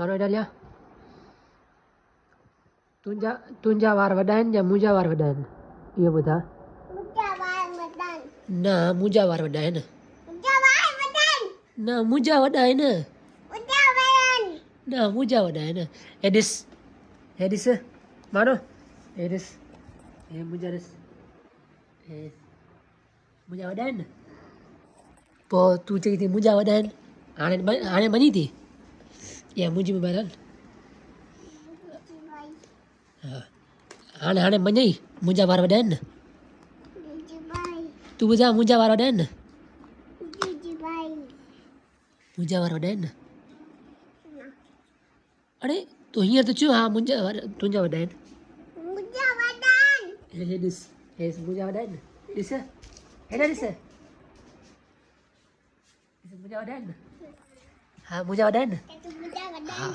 मारो डालिया तुंजा वार वॾा आहिनि या मुंहिंजा वार वॾा आहिनि इहो ॿुधा न मुंहिंजा वार वॾा आहिनि न मुंहिंजा वॾा आहिनि न मुंहिंजा वॾा आहिनि हे ॾिस मानो हे ॾिस हे मुंहिंजा ॾिस हे मुंहिंजा वॾा आहिनि पोइ तूं चई थी मुंहिंजा वॾा आहिनि हाणे मञी थी या मुंहिंजी मोबाइल हल हा हाणे मञई मुंहिंजा वार वॾा आहिनि न तूं ॿुधाए मुंहिंजा वार वॾा आहिनि न मुंहिंजा वार वॾा आहिनि न अरे तूं हींअर त चयो हा मुंहिंजा वार तुंहिंजा वॾा आहिनि हे ॾिस हे मुंहिंजा वॾा आहिनि न ॾिस हेॾा ॾिस मुंहिंजा वॾा आहिनि न हा मुंहिंजा वॾा आहिनि न हा